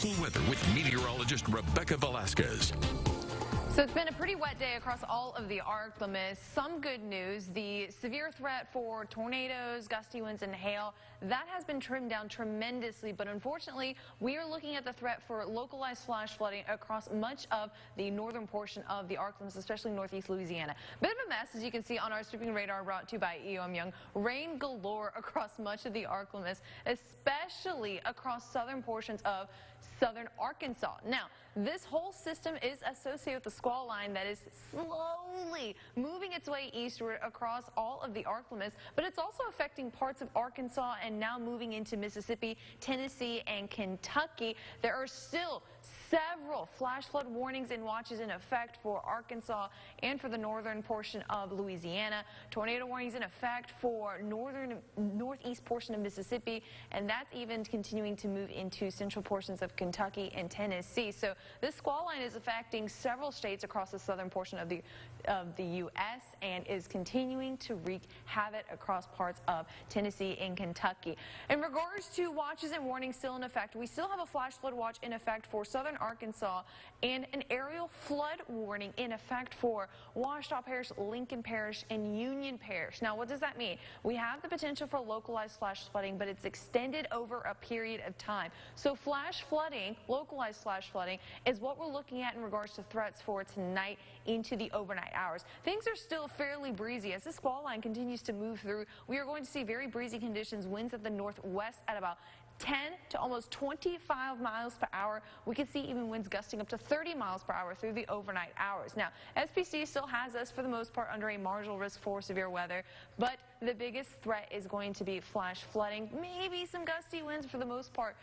local weather with meteorologist Rebecca Velasquez. So it's been a pretty wet day across all of the ArkLaMiss. Some good news, the severe threat for tornadoes, gusty winds, and hail, that has been trimmed down tremendously. But unfortunately, we are looking at the threat for localized flash flooding across much of the northern portion of the ArkLaMiss, especially northeast Louisiana. Bit of a mess, as you can see on our sweeping radar brought to you by EOM Young. Rain galore across much of the ArkLaMiss, especially across southern portions of southern Arkansas. Now, this whole system is associated with the squall line that is slowly moving its way eastward across all of the ArkLaMiss, but it's also affecting parts of Arkansas and now moving into Mississippi, Tennessee, and Kentucky. There are still several flash flood warnings and watches in effect for Arkansas and for the northern portion of Louisiana. Tornado warnings in effect for northeast portion of Mississippi, and that's even continuing to move into central portions of Kentucky and Tennessee. So this squall line is affecting several states across the southern portion of the U.S. and is continuing to wreak havoc across parts of Tennessee and Kentucky. In regards to watches and warnings still in effect, we still have a flash flood watch in effect for southern Arkansas and an aerial flood warning in effect for Ouachita Parish, Lincoln Parish, and Union Parish. Now, what does that mean? We have the potential for localized flash flooding, but it's extended over a period of time. So flash flooding, localized flash flooding, is what we're looking at in regards to threats for tonight into the overnight hours. Things are still fairly breezy. As this squall line continues to move through, we are going to see very breezy conditions, winds at the northwest at about 10 to almost 25 miles per hour. We could see even winds gusting up to 30 miles per hour through the overnight hours. Now, SPC still has us for the most part under a marginal risk for severe weather, but the biggest threat is going to be flash flooding, maybe some gusty winds, for the most part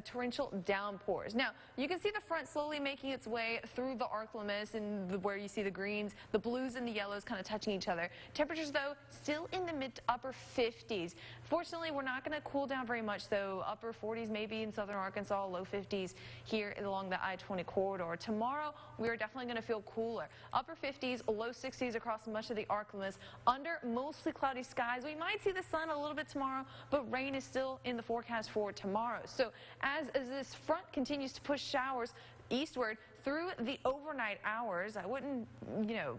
torrential downpours. Now, you can see the front slowly making its way through the ArkLaMiss, and where you see the greens, the blues and the yellows kind of touching each other. Temperatures, though, still in the mid to upper 50s. Fortunately, we're not going to cool down very much, though. Upper 40s maybe in southern Arkansas, low 50s here along the I-20 corridor. Tomorrow, we are definitely going to feel cooler. Upper 50s, low 60s across much of the ArkLaMiss. Under mostly cloudy skies, we might see the sun a little bit tomorrow, but rain is still in the forecast for tomorrow. So as this front continues to push showers eastward through the overnight hours, I wouldn't,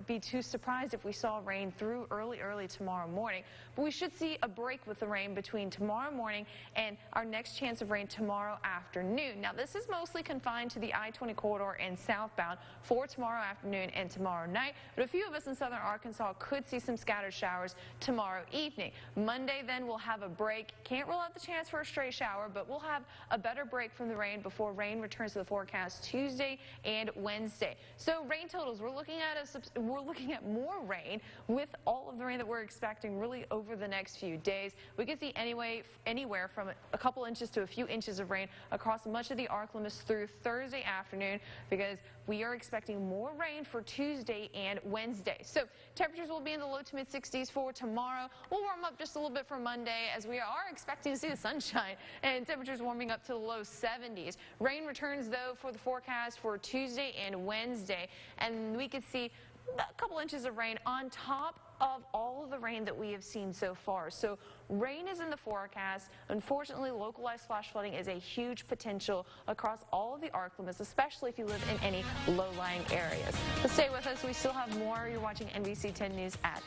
be too surprised if we saw rain through early tomorrow morning. But we should see a break with the rain between tomorrow morning and our next chance of rain tomorrow afternoon. Now, this is mostly confined to the I-20 corridor and southbound for tomorrow afternoon and tomorrow night. But a few of us in southern Arkansas could see some scattered showers tomorrow evening. Monday, then, we'll have a break. Can't rule out the chance for a stray shower, but we'll have a better break from the rain before rain returns to the forecast Tuesday and Wednesday. So rain totals, we're looking at more rain with all of the rain that we're expecting really over the next few days. We could see anywhere from a couple inches to a few inches of rain across much of the ArkLaMiss through Thursday afternoon, because we are expecting more rain for Tuesday and Wednesday. So temperatures will be in the low to mid 60s for tomorrow. We'll warm up just a little bit for Monday, as we are expecting to see the sunshine, and temperatures warming up to the low 70s. Rain returns, though, for the forecast for Tuesday and Wednesday, and we could see a couple inches of rain on top of all of the rain that we have seen so far. So rain is in the forecast. Unfortunately, localized flash flooding is a huge potential across all of the ArkLaMiss, especially if you live in any low-lying areas. But stay with us. We still have more. You're watching NBC 10 News at